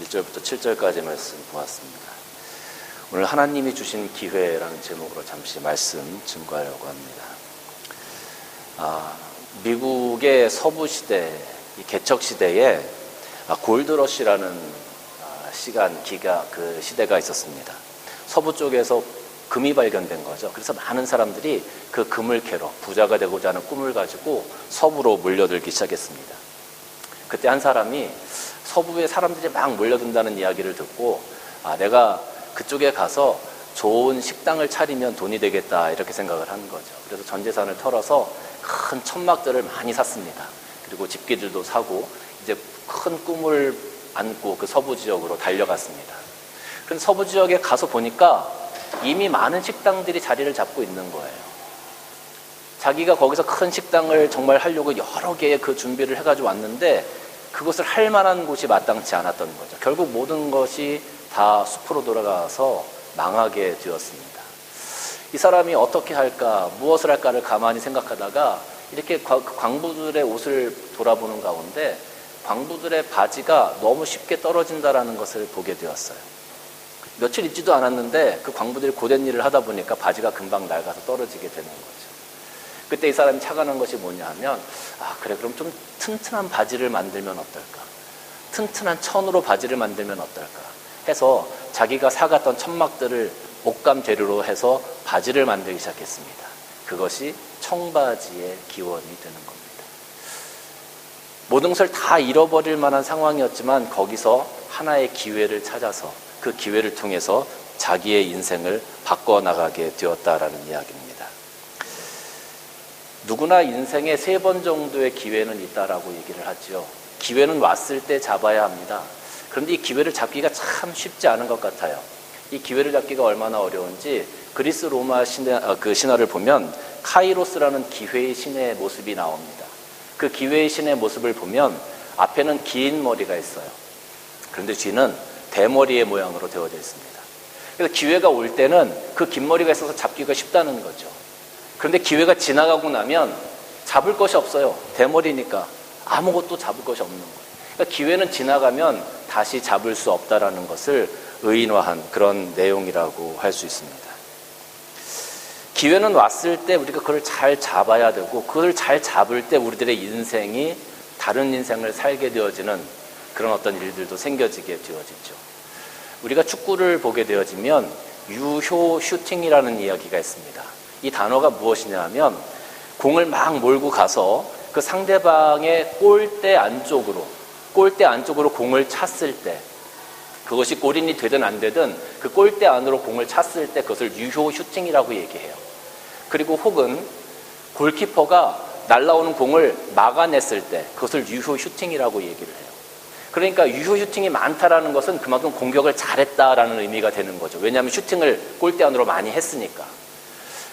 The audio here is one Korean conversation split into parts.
1절부터 7절까지 말씀 보았습니다. 오늘 하나님이 주신 기회라는 제목으로 잠시 말씀 증거하려고 합니다. 미국의 서부 시대, 이 개척 시대에 골드러시라는 그 시대가 있었습니다. 서부 쪽에서 금이 발견된 거죠. 그래서 많은 사람들이 그 금을 캐러 부자가 되고자 하는 꿈을 가지고 서부로 몰려들기 시작했습니다. 그때 한 사람이 서부에 사람들이 막 몰려든다는 이야기를 듣고 내가 그쪽에 가서 좋은 식당을 차리면 돈이 되겠다 이렇게 생각을 한 거죠. 그래서 전 재산을 털어서 큰 천막들을 많이 샀습니다. 그리고 집기들도 사고 이제 큰 꿈을 안고 그 서부 지역으로 달려갔습니다. 그런데 서부 지역에 가서 보니까 이미 많은 식당들이 자리를 잡고 있는 거예요. 자기가 거기서 큰 식당을 정말 하려고 여러 개의 그 준비를 해가지고 왔는데 그것을 할 만한 곳이 마땅치 않았던 거죠. 결국 모든 것이 다 숲으로 돌아가서 망하게 되었습니다. 이 사람이 어떻게 할까, 무엇을 할까를 가만히 생각하다가 이렇게 광부들의 옷을 돌아보는 가운데 광부들의 바지가 너무 쉽게 떨어진다라는 것을 보게 되었어요. 며칠 있지도 않았는데 그 광부들이 고된 일을 하다 보니까 바지가 금방 낡아서 떨어지게 되는 거죠. 그때 이 사람이 착안한 것이 뭐냐 하면 그래, 그럼 좀 튼튼한 바지를 만들면 어떨까, 튼튼한 천으로 바지를 만들면 어떨까 해서 자기가 사갔던 천막들을 옷감 재료로 해서 바지를 만들기 시작했습니다. 그것이 청바지의 기원이 되는 겁니다. 모든 것을 다 잃어버릴 만한 상황이었지만 거기서 하나의 기회를 찾아서 그 기회를 통해서 자기의 인생을 바꿔나가게 되었다라는 이야기입니다. 누구나 인생에 3번 정도의 기회는 있다라고 얘기를 하죠. 기회는 왔을 때 잡아야 합니다. 그런데 이 기회를 잡기가 참 쉽지 않은 것 같아요. 이 기회를 잡기가 얼마나 어려운지 그리스 로마 신화를 보면 카이로스라는 기회의 신의 모습이 나옵니다. 그 기회의 신의 모습을 보면 앞에는 긴 머리가 있어요. 그런데 뒤는 대머리의 모양으로 되어져 있습니다. 그래서 기회가 올 때는 그 긴 머리가 있어서 잡기가 쉽다는 거죠. 그런데 기회가 지나가고 나면 잡을 것이 없어요. 대머리니까 아무것도 잡을 것이 없는 거예요. 그러니까 기회는 지나가면 다시 잡을 수 없다라는 것을 의인화한 그런 내용이라고 할 수 있습니다. 기회는 왔을 때 우리가 그걸 잘 잡아야 되고 그걸 잘 잡을 때 우리들의 인생이 다른 인생을 살게 되어지는 그런 어떤 일들도 생겨지게 되어지죠. 우리가 축구를 보게 되어지면 유효 슈팅이라는 이야기가 있습니다. 이 단어가 무엇이냐 하면 공을 막 몰고 가서 그 상대방의 골대 안쪽으로 공을 찼을 때 그것이 골인이 되든 안 되든 그 골대 안으로 공을 찼을 때 그것을 유효 슈팅이라고 얘기해요. 그리고 혹은 골키퍼가 날아오는 공을 막아냈을 때 그것을 유효 슈팅이라고 얘기를 해요. 그러니까 유효 슈팅이 많다라는 것은 그만큼 공격을 잘했다라는 의미가 되는 거죠. 왜냐하면 슈팅을 골대 안으로 많이 했으니까.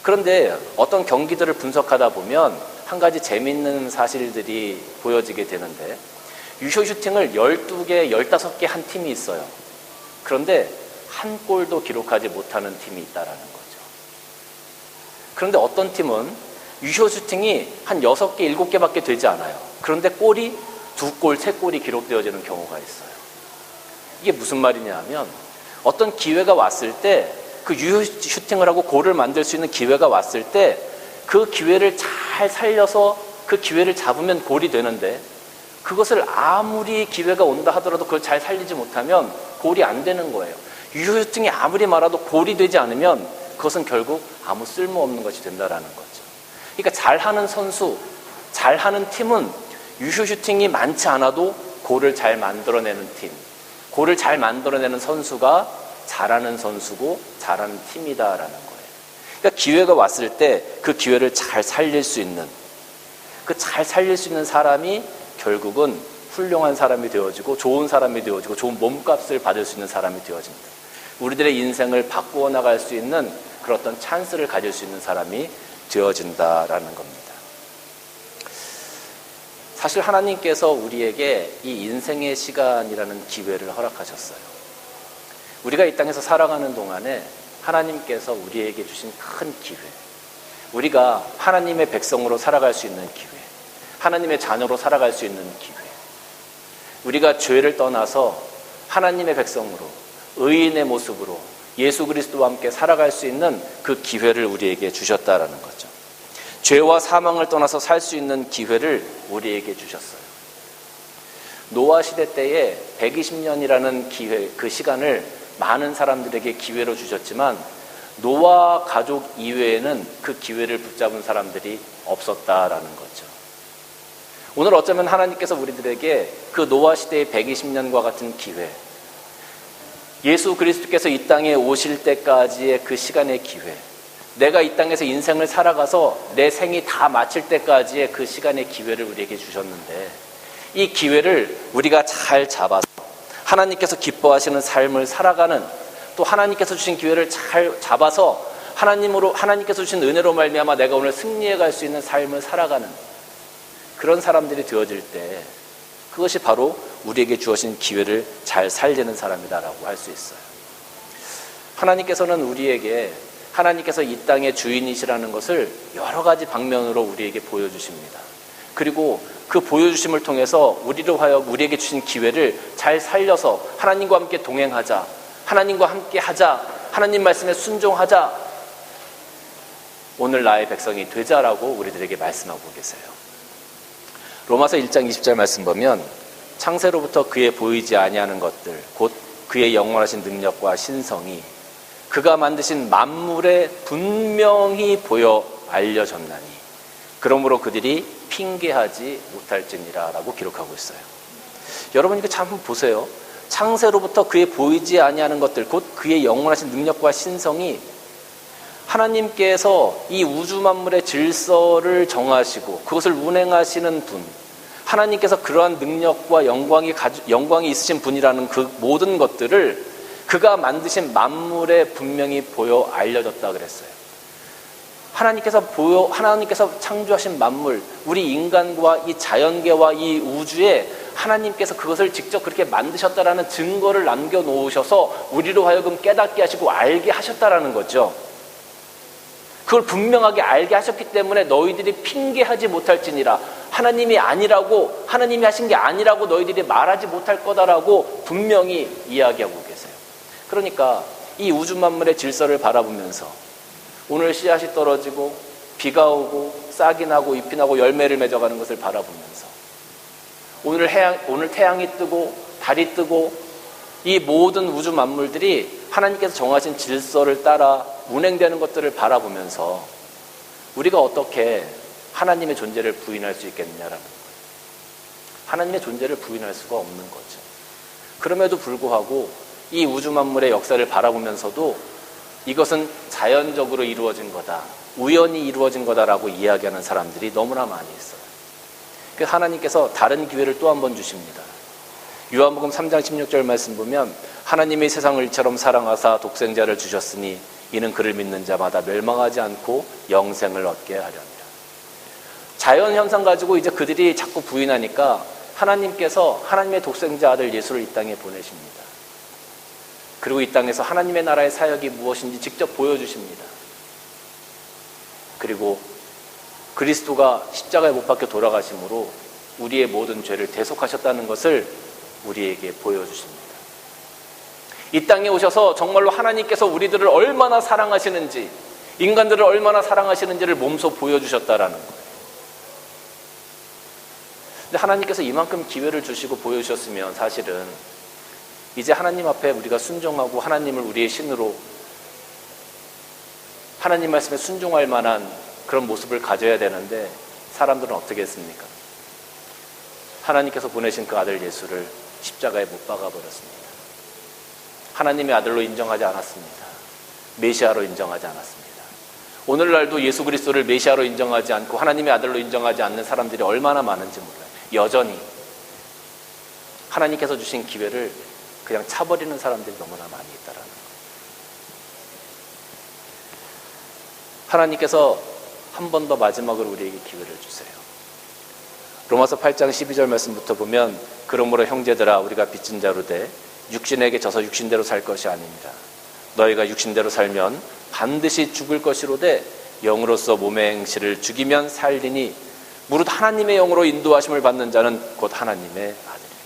그런데 어떤 경기들을 분석하다 보면 한 가지 재미있는 사실들이 보여지게 되는데 유효 슈팅을 12개, 15개 한 팀이 있어요. 그런데 한 골도 기록하지 못하는 팀이 있다라는 거죠. 그런데 어떤 팀은 유효 슈팅이 한 6개, 7개밖에 되지 않아요. 그런데 골이 2골, 3골이 기록되어지는 경우가 있어요. 이게 무슨 말이냐 하면 어떤 기회가 왔을 때 그 유효 슈팅을 하고 골을 만들 수 있는 기회가 왔을 때 그 기회를 잘 살려서 그 기회를 잡으면 골이 되는데 그것을 아무리 기회가 온다 하더라도 그걸 잘 살리지 못하면 골이 안 되는 거예요. 유효 슈팅이 아무리 많아도 골이 되지 않으면 그것은 결국 아무 쓸모없는 것이 된다라는 거죠. 그러니까 잘하는 선수, 잘하는 팀은 유효 슈팅이 많지 않아도 골을 잘 만들어내는 팀, 골을 잘 만들어내는 선수가 잘하는 선수고 잘하는 팀이다라는 거예요. 그러니까 기회가 왔을 때 그 기회를 잘 살릴 수 있는 사람이 결국은 훌륭한 사람이 되어지고 좋은 사람이 되어지고 좋은 몸값을 받을 수 있는 사람이 되어집니다. 우리들의 인생을 바꾸어 나갈 수 있는 그런 어떤 찬스를 가질 수 있는 사람이 되어진다라는 겁니다. 사실 하나님께서 우리에게 이 인생의 시간이라는 기회를 허락하셨어요. 우리가 이 땅에서 살아가는 동안에 하나님께서 우리에게 주신 큰 기회, 우리가 하나님의 백성으로 살아갈 수 있는 기회, 하나님의 자녀로 살아갈 수 있는 기회, 우리가 죄를 떠나서 하나님의 백성으로 의인의 모습으로 예수 그리스도와 함께 살아갈 수 있는 그 기회를 우리에게 주셨다라는 거죠. 죄와 사망을 떠나서 살 수 있는 기회를 우리에게 주셨어요. 노아 시대 때에 120년이라는 기회, 그 시간을 많은 사람들에게 기회로 주셨지만 노아 가족 이외에는 그 기회를 붙잡은 사람들이 없었다라는 거죠. 오늘 어쩌면 하나님께서 우리들에게 그 노아 시대의 120년과 같은 기회, 예수 그리스도께서 이 땅에 오실 때까지의 그 시간의 기회, 내가 이 땅에서 인생을 살아가서 내 생이 다 마칠 때까지의 그 시간의 기회를 우리에게 주셨는데, 이 기회를 우리가 잘 잡아서 하나님께서 기뻐하시는 삶을 살아가는, 또 하나님께서 주신 기회를 잘 잡아서 하나님께서 주신 은혜로 말미암아 내가 오늘 승리해 갈 수 있는 삶을 살아가는 그런 사람들이 되어질 때, 그것이 바로 우리에게 주어진 기회를 잘 살리는 사람이다라고 할 수 있어요. 하나님께서는 우리에게, 하나님께서 이 땅의 주인이시라는 것을 여러 가지 방면으로 우리에게 보여주십니다. 그리고 그 보여주심을 통해서 우리에게 주신 기회를 잘 살려서 하나님과 함께 동행하자, 하나님과 함께 하자, 하나님 말씀에 순종하자, 오늘 나의 백성이 되자라고 우리들에게 말씀하고 계세요. 로마서 1장 20절 말씀 보면, 창세로부터 그의 보이지 아니하는 것들 곧 그의 영원하신 능력과 신성이 그가 만드신 만물에 분명히 보여 알려졌나니 그러므로 그들이 핑계하지 못할지니라 라고 기록하고 있어요. 여러분 이거 참 보세요. 창세로부터 그의 보이지 아니하는 것들 곧 그의 영원하신 능력과 신성이, 하나님께서 이 우주 만물의 질서를 정하시고 그것을 운행하시는 분, 하나님께서 그러한 능력과 영광이 있으신 분이라는 그 모든 것들을 그가 만드신 만물에 분명히 보여 알려졌다 그랬어요. 하나님께서 창조하신 만물, 우리 인간과 이 자연계와 이 우주에 하나님께서 그것을 직접 그렇게 만드셨다라는 증거를 남겨놓으셔서 우리로 하여금 깨닫게 하시고 알게 하셨다라는 거죠. 그걸 분명하게 알게 하셨기 때문에 너희들이 핑계하지 못할지니라, 하나님이 아니라고, 하나님이 하신 게 아니라고 너희들이 말하지 못할 거다라고 분명히 이야기하고 계세요. 그러니까 이 우주 만물의 질서를 바라보면서 오늘 씨앗이 떨어지고 비가 오고 싹이 나고 잎이 나고 열매를 맺어가는 것을 바라보면서 오늘 태양이 뜨고 달이 뜨고 이 모든 우주 만물들이 하나님께서 정하신 질서를 따라 운행되는 것들을 바라보면서 우리가 어떻게 하나님의 존재를 부인할 수 있겠느냐라는 거예요. 하나님의 존재를 부인할 수가 없는 거죠. 그럼에도 불구하고 이 우주 만물의 역사를 바라보면서도 이것은 자연적으로 이루어진 거다, 우연히 이루어진 거다라고 이야기하는 사람들이 너무나 많이 있어요. 그래서 하나님께서 다른 기회를 또 한 번 주십니다. 요한복음 3장 16절 말씀 보면, 하나님이 세상을 이처럼 사랑하사 독생자를 주셨으니 이는 그를 믿는 자마다 멸망하지 않고 영생을 얻게 하려니라. 자연 현상 가지고 이제 그들이 자꾸 부인하니까 하나님께서 하나님의 독생자 아들 예수를 이 땅에 보내십니다. 그리고 이 땅에서 하나님의 나라의 사역이 무엇인지 직접 보여주십니다. 그리고 그리스도가 십자가에 못 박혀 돌아가심으로 우리의 모든 죄를 대속하셨다는 것을 우리에게 보여주십니다. 이 땅에 오셔서 정말로 하나님께서 우리들을 얼마나 사랑하시는지, 인간들을 얼마나 사랑하시는지를 몸소 보여주셨다라는 거예요. 근데 하나님께서 이만큼 기회를 주시고 보여주셨으면 사실은 이제 하나님 앞에 우리가 순종하고 하나님을 우리의 신으로, 하나님 말씀에 순종할 만한 그런 모습을 가져야 되는데 사람들은 어떻게 했습니까? 하나님께서 보내신 그 아들 예수를 십자가에 못 박아버렸습니다. 하나님의 아들로 인정하지 않았습니다. 메시아로 인정하지 않았습니다. 오늘날도 예수 그리스도를 메시아로 인정하지 않고 하나님의 아들로 인정하지 않는 사람들이 얼마나 많은지 몰라요. 여전히 하나님께서 주신 기회를 그냥 차버리는 사람들이 너무나 많이 있다라는 거예요. 하나님께서 한 번 더 마지막으로 우리에게 기회를 주세요. 로마서 8장 12절 말씀부터 보면, 그러므로 형제들아 우리가 빚진 자로 돼 육신에게 져서 육신대로 살 것이 아닙니다. 너희가 육신대로 살면 반드시 죽을 것이로되 영으로서 몸의 행실을 죽이면 살리니 무릇 하나님의 영으로 인도하심을 받는 자는 곧 하나님의 아들이라.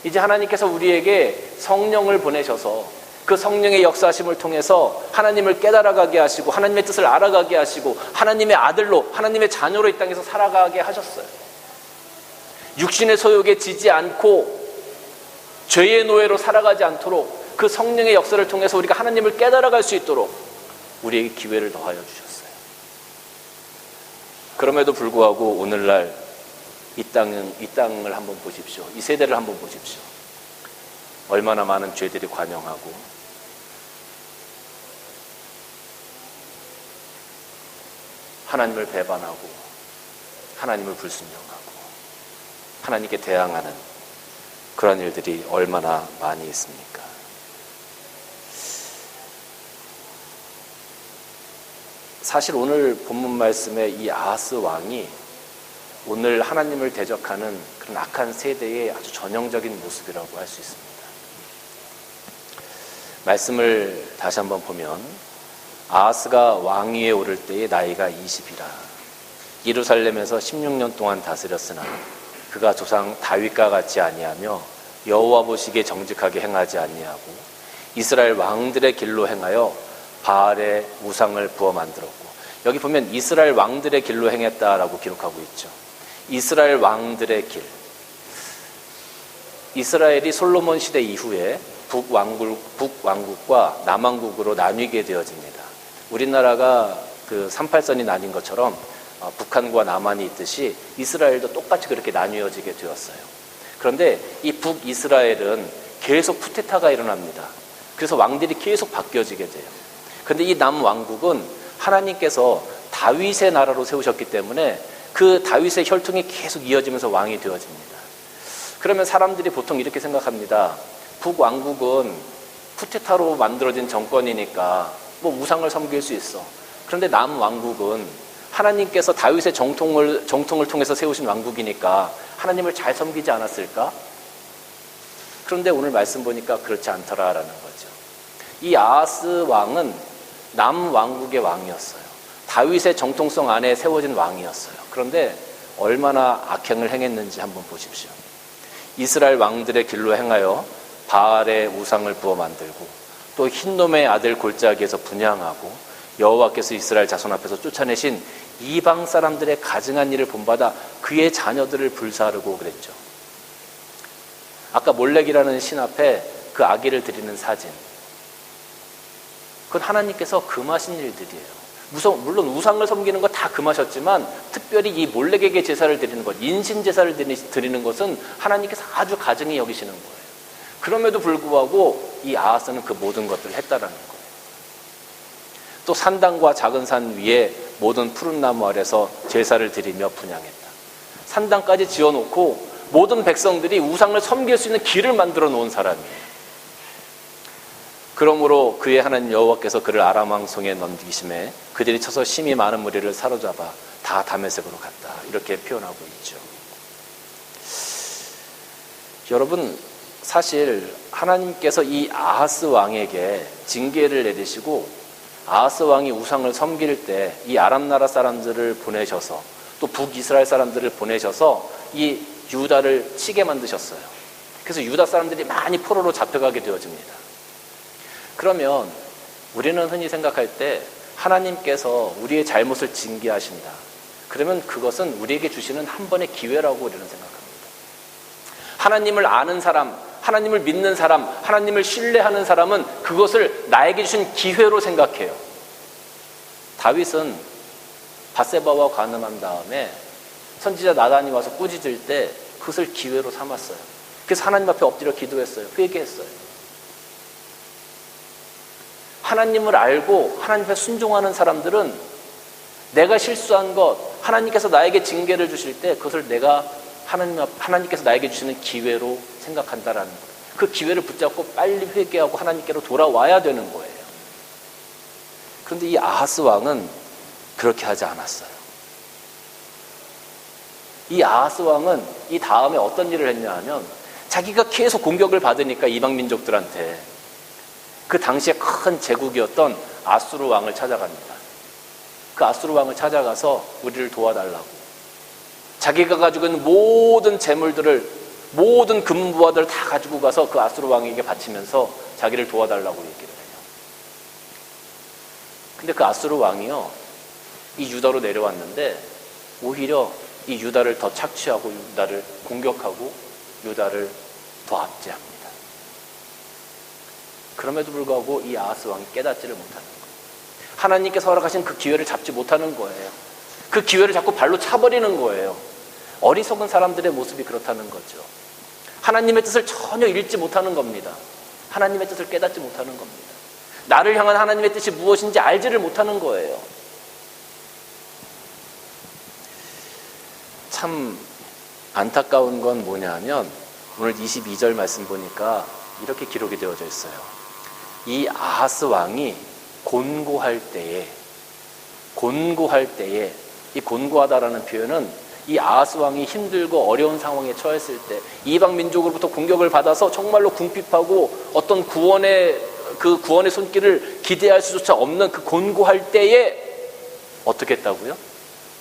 이제 하나님께서 우리에게 성령을 보내셔서 그 성령의 역사하심을 통해서 하나님을 깨달아가게 하시고 하나님의 뜻을 알아가게 하시고 하나님의 아들로, 하나님의 자녀로 이 땅에서 살아가게 하셨어요. 육신의 소욕에 지지 않고 죄의 노예로 살아가지 않도록 그 성령의 역사를 통해서 우리가 하나님을 깨달아갈 수 있도록 우리에게 기회를 더하여 주셨어요. 그럼에도 불구하고 오늘날 이 땅을 한번 보십시오. 이 세대를 한번 보십시오. 얼마나 많은 죄들이 관영하고 하나님을 배반하고 하나님을 불순종하고 하나님께 대항하는 그런 일들이 얼마나 많이 있습니까? 사실 오늘 본문 말씀에 이 아하스 왕이 오늘 하나님을 대적하는 그런 악한 세대의 아주 전형적인 모습이라고 할 수 있습니다. 말씀을 다시 한번 보면 아하스가 왕위에 오를 때의 나이가 20이라 예루살렘에서 16년 동안 다스렸으나 그가 조상 다윗과 같이 아니하며 여호와 보시기에 정직하게 행하지 아니하고 이스라엘 왕들의 길로 행하여 바알의 우상을 부어 만들었고, 여기 보면 이스라엘 왕들의 길로 행했다라고 기록하고 있죠. 이스라엘 왕들의 길. 이스라엘이 솔로몬 시대 이후에 북왕국과 남왕국으로 나뉘게 되어집니다. 우리나라가 그 38선이 나뉜 것처럼 북한과 남한이 있듯이 이스라엘도 똑같이 그렇게 나뉘어지게 되었어요. 그런데 이 북이스라엘은 계속 쿠데타가 일어납니다. 그래서 왕들이 계속 바뀌어지게 돼요. 그런데 이 남왕국은 하나님께서 다윗의 나라로 세우셨기 때문에 그 다윗의 혈통이 계속 이어지면서 왕이 되어집니다. 그러면 사람들이 보통 이렇게 생각합니다. 북왕국은 쿠데타로 만들어진 정권이니까 뭐 우상을 섬길 수 있어. 그런데 남왕국은 하나님께서 다윗의 정통을 통해서 세우신 왕국이니까 하나님을 잘 섬기지 않았을까? 그런데 오늘 말씀 보니까 그렇지 않더라라는 거죠. 이 아하스 왕은 남왕국의 왕이었어요. 다윗의 정통성 안에 세워진 왕이었어요. 그런데 얼마나 악행을 행했는지 한번 보십시오. 이스라엘 왕들의 길로 행하여 바알의 우상을 부어 만들고 또 흰놈의 아들 골짜기에서 분향하고 여호와께서 이스라엘 자손 앞에서 쫓아내신 이방 사람들의 가증한 일을 본받아 그의 자녀들을 불사르고 그랬죠. 아까 몰렉이라는 신 앞에 그 아기를 드리는 사진, 그건 하나님께서 금하신 일들이에요. 물론 우상을 섬기는 거 다 금하셨지만 특별히 이 몰렉에게 제사를 드리는 것, 인신 제사를 드리는 것은 하나님께서 아주 가증히 여기시는 거예요. 그럼에도 불구하고 이 아하스는 그 모든 것들을 했다라는 거예요. 또 산당과 작은 산 위에 모든 푸른 나무 아래서 제사를 드리며 분향했다. 산당까지 지어놓고 모든 백성들이 우상을 섬길 수 있는 길을 만들어 놓은 사람이에요. 그러므로 그의 하나님 여호와께서 그를 아람 왕 손에 넘기심에 그들이 쳐서 심히 많은 무리를 사로잡아 다 다메섹으로 갔다. 이렇게 표현하고 있죠. 여러분, 사실 하나님께서 이 아하스 왕에게 징계를 내리시고 아하스 왕이 우상을 섬길 때 이 아람 나라 사람들을 보내셔서 또 북이스라엘 사람들을 보내셔서 이 유다를 치게 만드셨어요. 그래서 유다 사람들이 많이 포로로 잡혀가게 되어집니다. 그러면 우리는 흔히 생각할 때 하나님께서 우리의 잘못을 징계하신다. 그러면 그것은 우리에게 주시는 한 번의 기회라고 우리는 생각합니다. 하나님을 아는 사람, 하나님을 믿는 사람, 하나님을 신뢰하는 사람은 그것을 나에게 주신 기회로 생각해요. 다윗은 밧세바와 간음한 다음에 선지자 나단이 와서 꾸짖을 때 그것을 기회로 삼았어요. 그래서 하나님 앞에 엎드려 기도했어요. 회개했어요. 하나님을 알고 하나님 앞에 순종하는 사람들은 내가 실수한 것, 하나님께서 나에게 징계를 주실 때 그것을 내가 하나님께서 나에게 주시는 기회로 생각한다라는 거예요. 그 기회를 붙잡고 빨리 회개하고 하나님께로 돌아와야 되는 거예요. 그런데 이 아하스 왕은 그렇게 하지 않았어요. 이 아하스 왕은 이 다음에 어떤 일을 했냐 하면 자기가 계속 공격을 받으니까 이방 민족들한테 그 당시에 큰 제국이었던 아수르 왕을 찾아갑니다. 그 아수르 왕을 찾아가서 우리를 도와달라고, 자기가 가지고 있는 모든 재물들을 모든 금부와들을 다 가지고 가서 그 아수르 왕에게 바치면서 자기를 도와달라고 얘기를 해요. 근데 그 아수르 왕이요, 이 유다로 내려왔는데 오히려 이 유다를 더 착취하고 유다를 공격하고 유다를 더 압제합니다. 그럼에도 불구하고 이 아하스 왕이 깨닫지를 못하는 거예요. 하나님께서 허락하신 그 기회를 잡지 못하는 거예요. 그 기회를 자꾸 발로 차버리는 거예요. 어리석은 사람들의 모습이 그렇다는 거죠. 하나님의 뜻을 전혀 읽지 못하는 겁니다. 하나님의 뜻을 깨닫지 못하는 겁니다. 나를 향한 하나님의 뜻이 무엇인지 알지를 못하는 거예요. 참 안타까운 건 뭐냐 하면 오늘 22절 말씀 보니까 이렇게 기록이 되어져 있어요. 이 아하스 왕이 곤고할 때에, 이 곤고하다라는 표현은 이 아하스 왕이 힘들고 어려운 상황에 처했을 때, 이방 민족으로부터 공격을 받아서 정말로 궁핍하고 어떤 구원의 손길을 기대할 수조차 없는 그 곤고할 때에 어떻게 했다고요?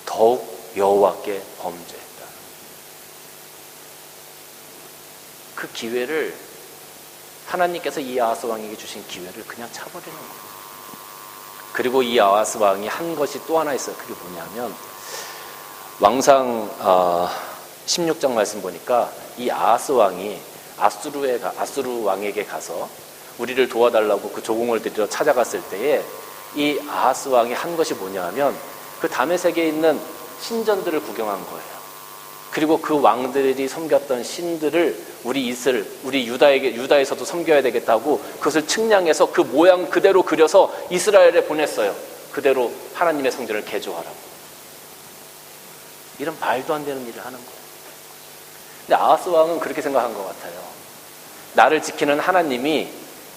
더욱 여호와께 범죄했다. 그 기회를, 하나님께서 이 아하스 왕에게 주신 기회를 그냥 차버리는 거예요. 그리고 이 아하스 왕이 한 것이 또 하나 있어요. 그게 뭐냐면 왕상 16장 말씀 보니까 이 아하스 왕이 아수르 왕에게 가서 우리를 도와달라고 그 조공을 들이러 찾아갔을 때에 이 아하스 왕이 한 것이 뭐냐 하면 그 다메섹에 있는 신전들을 구경한 거예요. 그리고 그 왕들이 섬겼던 신들을 우리 유다에서도 섬겨야 되겠다고 그것을 측량해서 그 모양 그대로 그려서 이스라엘에 보냈어요. 그대로 하나님의 성전을 개조하라고. 이런 말도 안 되는 일을 하는 거예요. 근데 아하스 왕은 그렇게 생각한 것 같아요. 나를 지키는 하나님이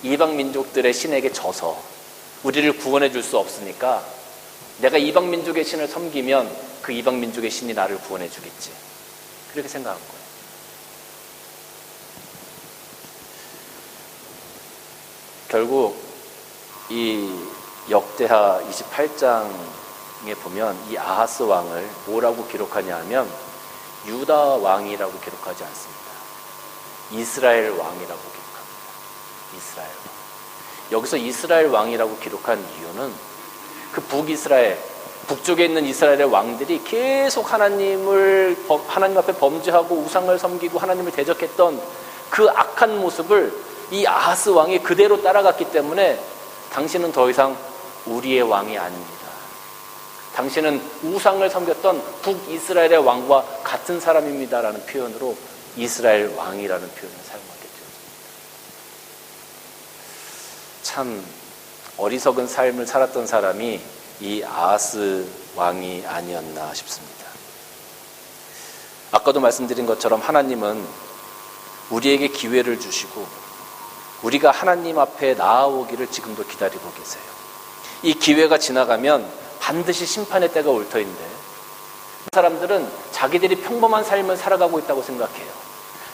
이방 민족들의 신에게 져서 우리를 구원해 줄 수 없으니까 내가 이방 민족의 신을 섬기면 그 이방 민족의 신이 나를 구원해 주겠지. 그렇게 생각한 거예요. 결국 이 역대하 28장에 보면 이 아하스 왕을 뭐라고 기록하냐 하면 유다 왕이라고 기록하지 않습니다. 이스라엘 왕이라고 기록합니다. 이스라엘 왕. 여기서 이스라엘 왕이라고 기록한 이유는 그 북쪽에 있는 이스라엘의 왕들이 계속 하나님 앞에 범죄하고 우상을 섬기고 하나님을 대적했던 그 악한 모습을 이 아하스 왕이 그대로 따라갔기 때문에 당신은 더 이상 우리의 왕이 아닙니다. 당신은 우상을 섬겼던 북이스라엘의 왕과 같은 사람입니다라는 표현으로 이스라엘 왕이라는 표현을 사용하게 되었습니다. 참 어리석은 삶을 살았던 사람이 이 아하스 왕이 아니었나 싶습니다. 아까도 말씀드린 것처럼 하나님은 우리에게 기회를 주시고 우리가 하나님 앞에 나아오기를 지금도 기다리고 계세요. 이 기회가 지나가면 반드시 심판의 때가 올 터인데 사람들은 자기들이 평범한 삶을 살아가고 있다고 생각해요.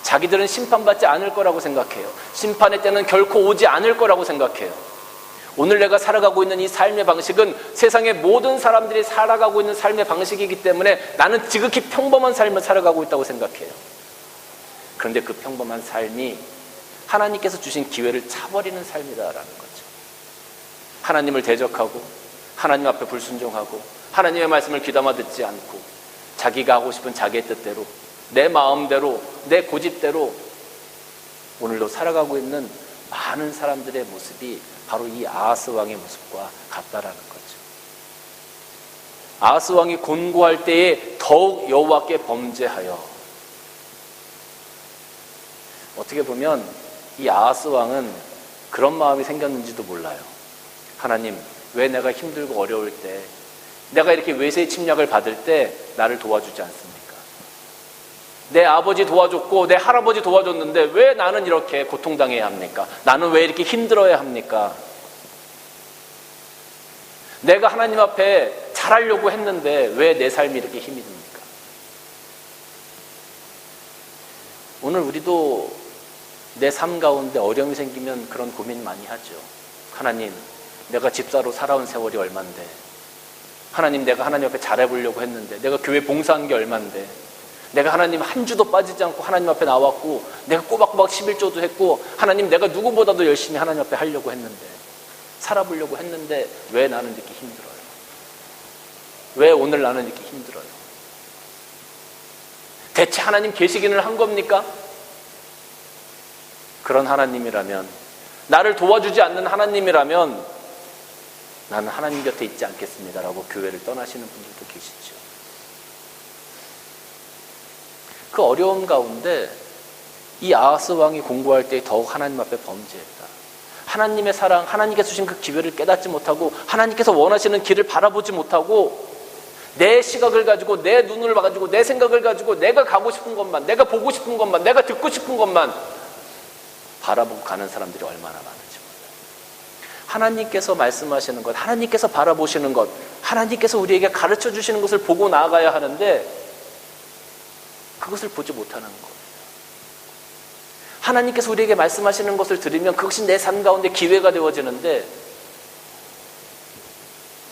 자기들은 심판받지 않을 거라고 생각해요. 심판의 때는 결코 오지 않을 거라고 생각해요. 오늘 내가 살아가고 있는 이 삶의 방식은 세상의 모든 사람들이 살아가고 있는 삶의 방식이기 때문에 나는 지극히 평범한 삶을 살아가고 있다고 생각해요. 그런데 그 평범한 삶이 하나님께서 주신 기회를 차버리는 삶이다라는 거죠. 하나님을 대적하고 하나님 앞에 불순종하고 하나님의 말씀을 귀담아 듣지 않고 자기가 하고 싶은 자기의 뜻대로 내 마음대로 내 고집대로 오늘도 살아가고 있는 많은 사람들의 모습이 바로 이 아하스 왕의 모습과 같다라는 거죠. 아하스 왕이 곤고할 때에 더욱 여호와께 범죄하여, 어떻게 보면 이 아하스 왕은 그런 마음이 생겼는지도 몰라요. 하나님, 왜 내가 힘들고 어려울 때, 내가 이렇게 외세의 침략을 받을 때 나를 도와주지 않습니까? 내 아버지 도와줬고 내 할아버지 도와줬는데 왜 나는 이렇게 고통당해야 합니까? 나는 왜 이렇게 힘들어야 합니까? 내가 하나님 앞에 잘하려고 했는데 왜 내 삶이 이렇게 힘이 듭니까? 오늘 우리도 내 삶 가운데 어려움이 생기면 그런 고민 많이 하죠. 하나님, 내가 집사로 살아온 세월이 얼만데, 하나님, 내가 하나님 앞에 잘해보려고 했는데, 내가 교회 봉사한 게 얼만데, 내가 하나님 한 주도 빠지지 않고 하나님 앞에 나왔고, 내가 꼬박꼬박 11조도 했고, 하나님 내가 누구보다도 열심히 하나님 앞에 하려고 했는데, 살아보려고 했는데 왜 나는 이렇게 힘들어요? 왜 오늘 나는 이렇게 힘들어요? 대체 하나님 계시기는 한 겁니까? 그런 하나님이라면, 나를 도와주지 않는 하나님이라면 나는 하나님 곁에 있지 않겠습니다라고 교회를 떠나시는 분들도 계시죠. 그 어려움 가운데 이 아하스 왕이 공부할 때 더욱 하나님 앞에 범죄했다. 하나님의 사랑, 하나님께서 주신 그 기회를 깨닫지 못하고, 하나님께서 원하시는 길을 바라보지 못하고, 내 시각을 가지고, 내 눈을 가지고, 내 생각을 가지고, 내가 가고 싶은 것만, 내가 보고 싶은 것만, 내가 듣고 싶은 것만 바라보고 가는 사람들이 얼마나 많은지 몰라요. 하나님께서 말씀하시는 것, 하나님께서 바라보시는 것, 하나님께서 우리에게 가르쳐 주시는 것을 보고 나아가야 하는데 그것을 보지 못하는 거예요. 하나님께서 우리에게 말씀하시는 것을 들으면 그것이 내 삶 가운데 기회가 되어지는데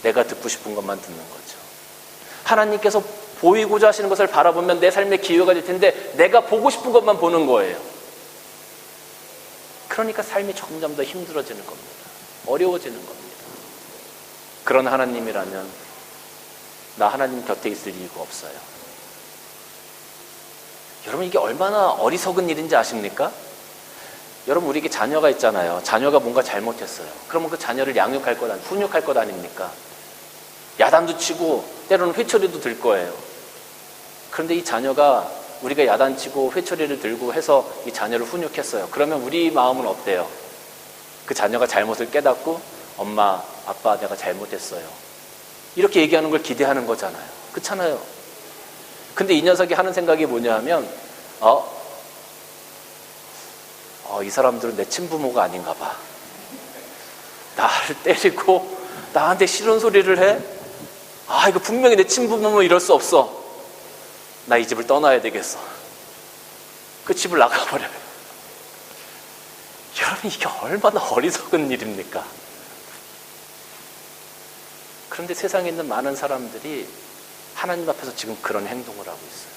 내가 듣고 싶은 것만 듣는 거죠. 하나님께서 보이고자 하시는 것을 바라보면 내 삶의 기회가 될 텐데 내가 보고 싶은 것만 보는 거예요. 그러니까 삶이 점점 더 힘들어지는 겁니다. 어려워지는 겁니다. 그런 하나님이라면 나 하나님 곁에 있을 이유가 없어요. 여러분, 이게 얼마나 어리석은 일인지 아십니까? 여러분, 우리에게 자녀가 있잖아요. 자녀가 뭔가 잘못했어요. 그러면 그 자녀를 양육할 것, 훈육할 것 아닙니까? 야단도 치고 때로는 회초리도 들 거예요. 그런데 이 자녀가 우리가 야단치고 회초리를 들고 해서 이 자녀를 훈육했어요. 그러면 우리 마음은 어때요? 그 자녀가 잘못을 깨닫고 엄마, 아빠 내가 잘못했어요. 이렇게 얘기하는 걸 기대하는 거잖아요. 그렇잖아요. 근데 이 녀석이 하는 생각이 뭐냐 하면 이 사람들은 내 친부모가 아닌가 봐. 나를 때리고 나한테 싫은 소리를 해? 이거 분명히 내 친부모면 이럴 수 없어. 나 이 집을 떠나야 되겠어. 그 집을 나가버려요. 여러분, 이게 얼마나 어리석은 일입니까? 그런데 세상에 있는 많은 사람들이 하나님 앞에서 지금 그런 행동을 하고 있어요.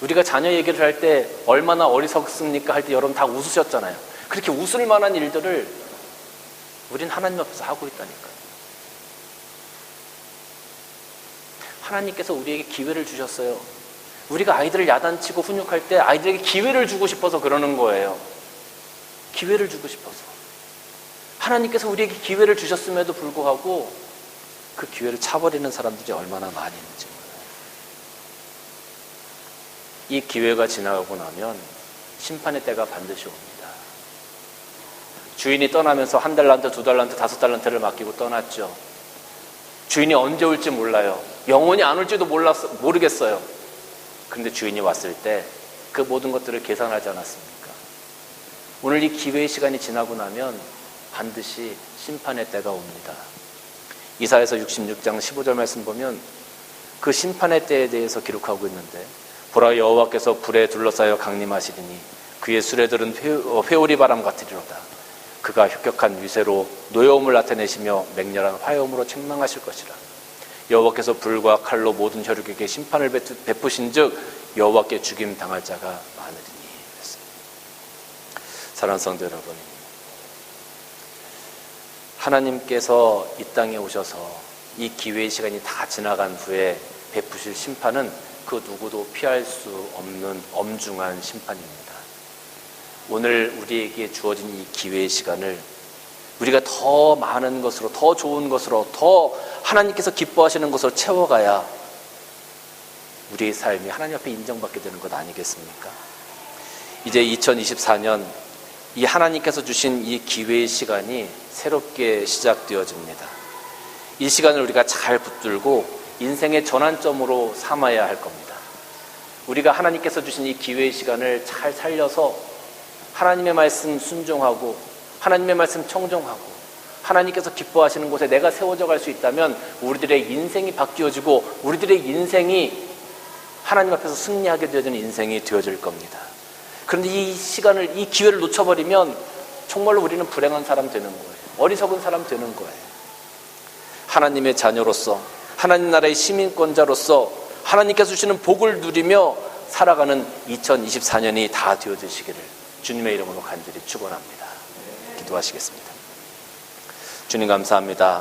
우리가 자녀 얘기를 할 때 얼마나 어리석습니까 할 때 여러분 다 웃으셨잖아요. 그렇게 웃을 만한 일들을 우린 하나님 앞에서 하고 있다니까요. 하나님께서 우리에게 기회를 주셨어요. 우리가 아이들을 야단치고 훈육할 때 아이들에게 기회를 주고 싶어서 그러는 거예요. 기회를 주고 싶어서. 하나님께서 우리에게 기회를 주셨음에도 불구하고 그 기회를 차버리는 사람들이 얼마나 많이 있는지 몰라요. 이 기회가 지나가고 나면 심판의 때가 반드시 옵니다. 주인이 떠나면서 1달란트, 2달란트, 5달란트를 맡기고 떠났죠. 주인이 언제 올지 몰라요. 영원히 안 올지도 모르겠어요. 그런데 주인이 왔을 때 그 모든 것들을 계산하지 않았습니까? 오늘 이 기회의 시간이 지나고 나면 반드시 심판의 때가 옵니다. 이사야서 66장 15절 말씀 보면 그 심판의 때에 대해서 기록하고 있는데, 보라 여호와께서 불에 둘러싸여 강림하시리니 그의 수레들은 회오리 바람 같으리로다. 그가 혁혁한 위세로 노여움을 나타내시며 맹렬한 화염으로 책망하실 것이라. 여호와께서 불과 칼로 모든 혈육에게 심판을 베푸신즉 여호와께 죽임 당할 자가 많으리니. 사랑하는 성도 여러분, 하나님께서 이 땅에 오셔서 이 기회의 시간이 다 지나간 후에 베푸실 심판은 그 누구도 피할 수 없는 엄중한 심판입니다. 오늘 우리에게 주어진 이 기회의 시간을 우리가 더 많은 것으로, 더 좋은 것으로, 더 하나님께서 기뻐하시는 것으로 채워가야 우리의 삶이 하나님 앞에 인정받게 되는 것 아니겠습니까? 이제 2024년 이 하나님께서 주신 이 기회의 시간이 새롭게 시작되어집니다. 이 시간을 우리가 잘 붙들고 인생의 전환점으로 삼아야 할 겁니다. 우리가 하나님께서 주신 이 기회의 시간을 잘 살려서 하나님의 말씀 순종하고 하나님의 말씀 청종하고 하나님께서 기뻐하시는 곳에 내가 세워져 갈 수 있다면 우리들의 인생이 바뀌어지고 우리들의 인생이 하나님 앞에서 승리하게 되어지는 인생이 되어질 겁니다. 그런데 이 시간을, 이 기회를 놓쳐버리면 정말로 우리는 불행한 사람 되는 거예요. 어리석은 사람 되는 거예요. 하나님의 자녀로서 하나님 나라의 시민권자로서 하나님께서 주시는 복을 누리며 살아가는 2024년이 다 되어주시기를 주님의 이름으로 간절히 축원합니다. 기도하시겠습니다. 주님 감사합니다.